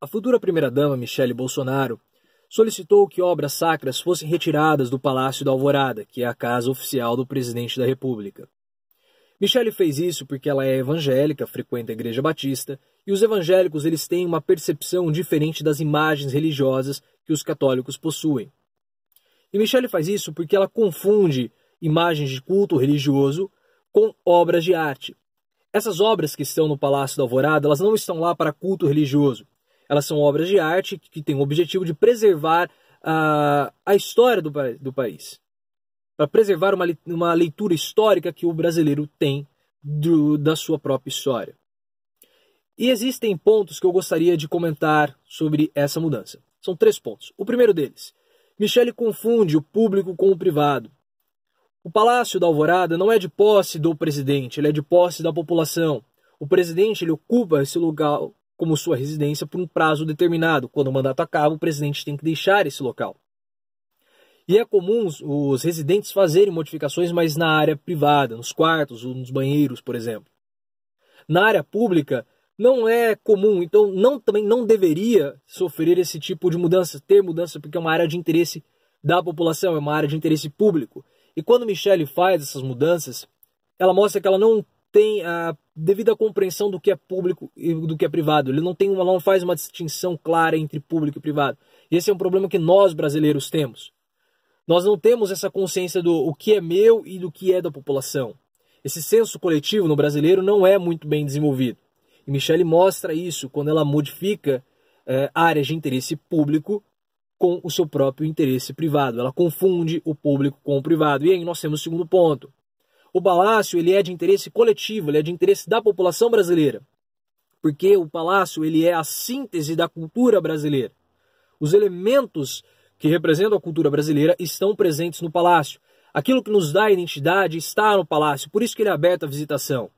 A futura primeira-dama, Michele Bolsonaro, solicitou que obras sacras fossem retiradas do Palácio da Alvorada, que é a casa oficial do presidente da República. Michele fez isso porque ela é evangélica, frequenta a Igreja Batista, e os evangélicos eles têm uma percepção diferente das imagens religiosas que os católicos possuem. E Michele faz isso porque ela confunde imagens de culto religioso com obras de arte. Essas obras que estão no Palácio da Alvorada, elas não estão lá para culto religioso. Elas são obras de arte que têm o objetivo de preservar a história do país. Para preservar uma leitura histórica que o brasileiro tem da sua própria história. E existem pontos que eu gostaria de comentar sobre essa mudança. São 3 pontos. O primeiro deles, Michele confunde o público com o privado. O Palácio da Alvorada não é de posse do presidente, ele é de posse da população. O presidente ele ocupa esse lugar como sua residência por um prazo determinado. Quando o mandato acaba, o presidente tem que deixar esse local. E é comum os residentes fazerem modificações, mas na área privada, nos quartos ou nos banheiros, por exemplo. Na área pública, não é comum, então também não deveria sofrer esse tipo de mudança, ter mudança, porque é uma área de interesse da população, é uma área de interesse público. E quando Michele faz essas mudanças, ela mostra que ela não tem a devida compreensão do que é público e do que é privado. Ela não faz uma distinção clara entre público e privado. E esse é um problema que nós brasileiros temos. Nós não temos essa consciência do o que é meu e do que é da população. Esse senso coletivo no brasileiro não é muito bem desenvolvido. E Michele mostra isso quando ela modifica áreas de interesse público com o seu próprio interesse privado. Ela confunde o público com o privado. E aí nós temos o segundo ponto. O palácio ele é de interesse coletivo, ele é de interesse da população brasileira. Porque o palácio ele é a síntese da cultura brasileira. Os elementos que representam a cultura brasileira estão presentes no palácio. Aquilo que nos dá identidade está no palácio, por isso que ele é aberto à visitação.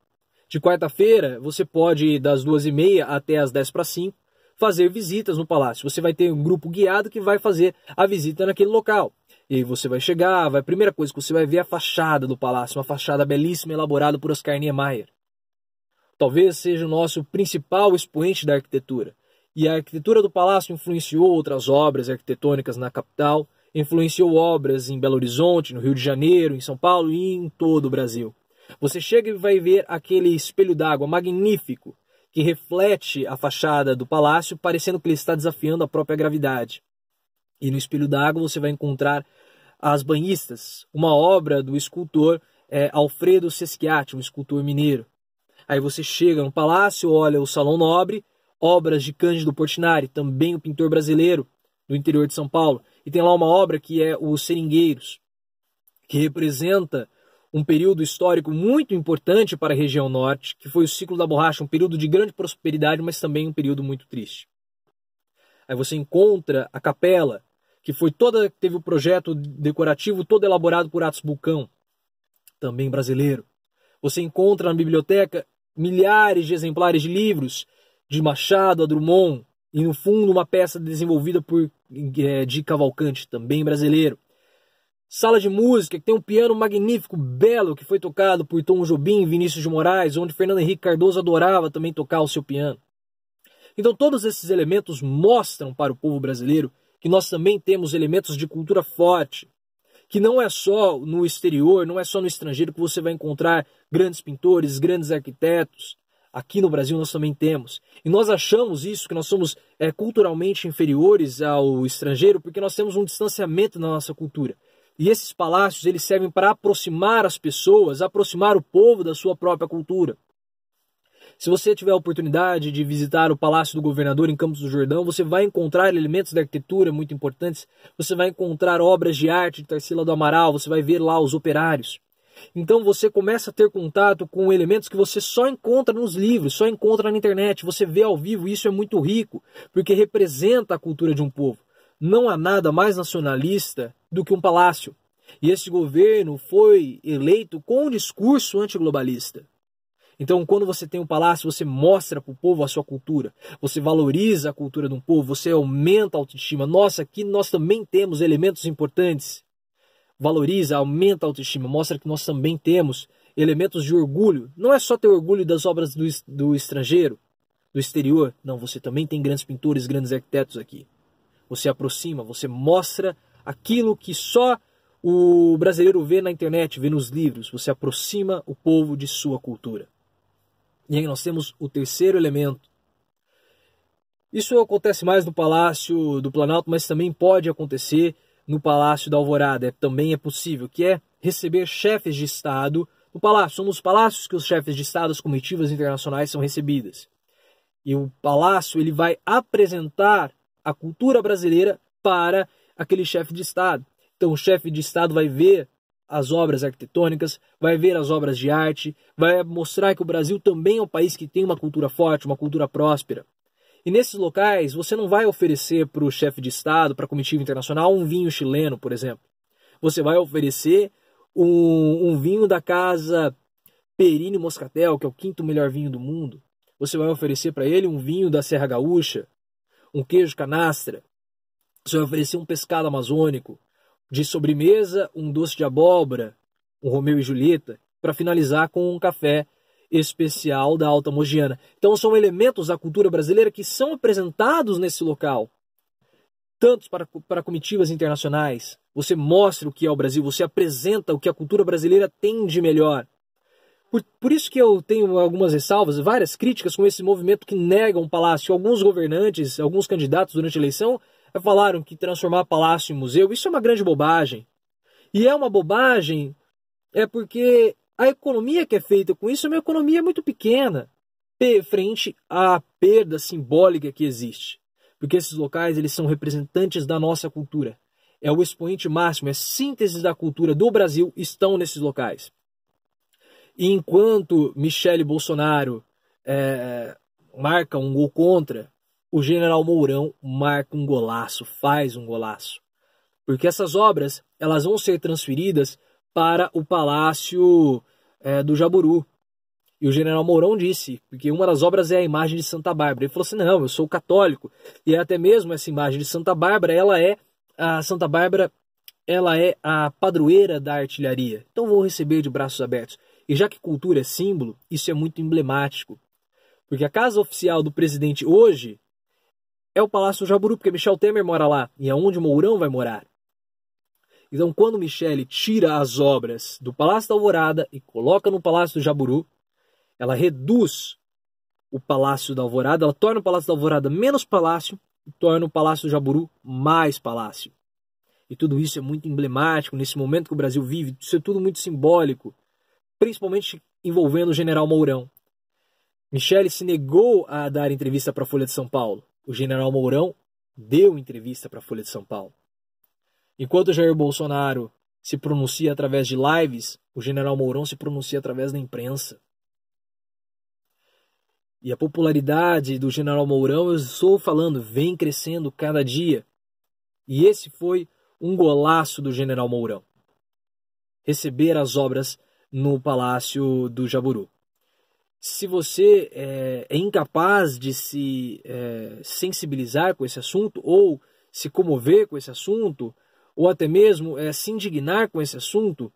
De quarta-feira, você pode ir das 2h30 até as 10:45, fazer visitas no palácio. Você vai ter um grupo guiado que vai fazer a visita naquele local. E aí você vai chegar, a primeira coisa que você vai ver é a fachada do palácio, uma fachada belíssima elaborada por Oscar Niemeyer. Talvez seja o nosso principal expoente da arquitetura. E a arquitetura do palácio influenciou outras obras arquitetônicas na capital, influenciou obras em Belo Horizonte, no Rio de Janeiro, em São Paulo e em todo o Brasil. Você chega e vai ver aquele espelho d'água magnífico que reflete a fachada do palácio, parecendo que ele está desafiando a própria gravidade. E no espelho d'água você vai encontrar As Banhistas, uma obra do escultor Alfredo Seschiatti, um escultor mineiro. Aí você chega no palácio, olha o Salão Nobre, obras de Cândido Portinari, também o pintor brasileiro do interior de São Paulo. E tem lá uma obra que é Os Seringueiros, que representa um período histórico muito importante para a região norte, que foi o ciclo da borracha, um período de grande prosperidade, mas também um período muito triste. Aí você encontra a capela, que teve o projeto decorativo todo elaborado por Atos Bulcão, também brasileiro. Você encontra na biblioteca milhares de exemplares de livros de Machado a Drummond, e no fundo uma peça desenvolvida por Di Cavalcanti, também brasileiro. Sala de música, que tem um piano magnífico, belo, que foi tocado por Tom Jobim e Vinícius de Moraes, onde Fernando Henrique Cardoso adorava também tocar o seu piano. Então todos esses elementos mostram para o povo brasileiro que nós também temos elementos de cultura forte, que não é só no exterior, não é só no estrangeiro que você vai encontrar grandes pintores, grandes arquitetos. Aqui no Brasil nós também temos. E nós achamos isso, que nós somos culturalmente inferiores ao estrangeiro, porque nós temos um distanciamento na nossa cultura. E esses palácios eles servem para aproximar as pessoas, aproximar o povo da sua própria cultura. Se você tiver a oportunidade de visitar o Palácio do Governador em Campos do Jordão, você vai encontrar elementos da arquitetura muito importantes, você vai encontrar obras de arte de Tarsila do Amaral, você vai ver lá os operários. Então você começa a ter contato com elementos que você só encontra nos livros, só encontra na internet, você vê ao vivo, e isso é muito rico, porque representa a cultura de um povo. Não há nada mais nacionalista do que um palácio. E esse governo foi eleito com um discurso antiglobalista. Então, quando você tem um palácio, você mostra para o povo a sua cultura. Você valoriza a cultura de um povo, você aumenta a autoestima. Nossa, aqui nós também temos elementos importantes. Valoriza, aumenta a autoestima, mostra que nós também temos elementos de orgulho. Não é só ter orgulho das obras do estrangeiro, do exterior. Não, você também tem grandes pintores, grandes arquitetos aqui. Você aproxima, você mostra aquilo que só o brasileiro vê na internet, vê nos livros. Você aproxima o povo de sua cultura. E aí nós temos o terceiro elemento. Isso acontece mais no Palácio do Planalto, mas também pode acontecer no Palácio da Alvorada. Também é possível, que é receber chefes de Estado no palácio. São nos palácios que os chefes de Estado, as comitivas internacionais são recebidas. E o palácio ele vai apresentar a cultura brasileira para aquele chefe de Estado. Então o chefe de Estado vai ver as obras arquitetônicas, vai ver as obras de arte, vai mostrar que o Brasil também é um país que tem uma cultura forte, uma cultura próspera. E nesses locais você não vai oferecer para o chefe de Estado, para a comitiva internacional, um vinho chileno, por exemplo. Você vai oferecer um vinho da casa Perini Moscatel, que é o 5º melhor vinho do mundo. Você vai oferecer para ele um vinho da Serra Gaúcha, um queijo canastra. Você vai oferecer um pescado amazônico. De sobremesa, um doce de abóbora, um Romeu e Julieta, para finalizar com um café especial da Alta Mogiana. Então são elementos da cultura brasileira que são apresentados nesse local. Tanto para comitivas internacionais, você mostra o que é o Brasil, você apresenta o que a cultura brasileira tem de melhor. Por isso que eu tenho algumas ressalvas, várias críticas com esse movimento que nega um palácio. Alguns governantes, alguns candidatos durante a eleição falaram que transformar palácio em museu, isso é uma grande bobagem. E é uma bobagem porque a economia que é feita com isso é uma economia muito pequena, frente à perda simbólica que existe. Porque esses locais eles são representantes da nossa cultura. É o expoente máximo, é a síntese da cultura do Brasil estão nesses locais. E enquanto Michele Bolsonaro marca um gol contra, o general Mourão marca um golaço, faz um golaço. Porque essas obras elas vão ser transferidas para o Palácio do Jaburu. E o general Mourão disse, porque uma das obras é a imagem de Santa Bárbara. Ele falou assim, não, eu sou católico. E até mesmo essa imagem de Santa Bárbara, Santa Bárbara, ela é a padroeira da artilharia. Então vou receber de braços abertos. E já que cultura é símbolo, isso é muito emblemático. Porque a casa oficial do presidente hoje é o Palácio do Jaburu, porque Michel Temer mora lá. E é onde Mourão vai morar. Então quando Michele tira as obras do Palácio da Alvorada e coloca no Palácio do Jaburu, ela reduz o Palácio da Alvorada, ela torna o Palácio da Alvorada menos palácio e torna o Palácio do Jaburu mais palácio. E tudo isso é muito emblemático nesse momento que o Brasil vive, isso é tudo muito simbólico, principalmente envolvendo o general Mourão. Michele se negou a dar entrevista para a Folha de São Paulo. O general Mourão deu entrevista para a Folha de São Paulo. Enquanto Jair Bolsonaro se pronuncia através de lives, o general Mourão se pronuncia através da imprensa. E a popularidade do general Mourão, eu estou falando, vem crescendo cada dia. E esse foi um golaço do general Mourão. Receber as obras no Palácio do Jaburu. Se você é incapaz de se sensibilizar com esse assunto, ou se comover com esse assunto, ou até mesmo se indignar com esse assunto,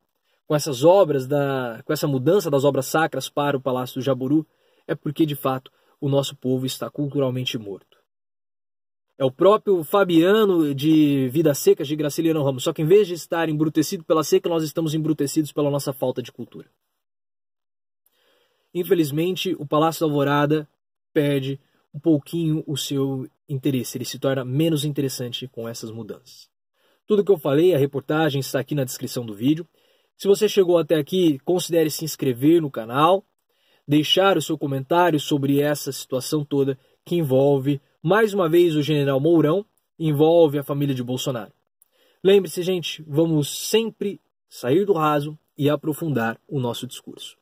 com essas obras, com essa mudança das obras sacras para o Palácio do Jaburu, é porque, de fato, o nosso povo está culturalmente morto. É o próprio Fabiano de Vidas Secas, de Graciliano Ramos. Só que em vez de estar embrutecido pela seca, nós estamos embrutecidos pela nossa falta de cultura. Infelizmente, o Palácio da Alvorada perde um pouquinho o seu interesse. Ele se torna menos interessante com essas mudanças. Tudo que eu falei, a reportagem está aqui na descrição do vídeo. Se você chegou até aqui, considere se inscrever no canal, deixar o seu comentário sobre essa situação toda que envolve, mais uma vez, o general Mourão, envolve a família de Bolsonaro. Lembre-se, gente, vamos sempre sair do raso e aprofundar o nosso discurso.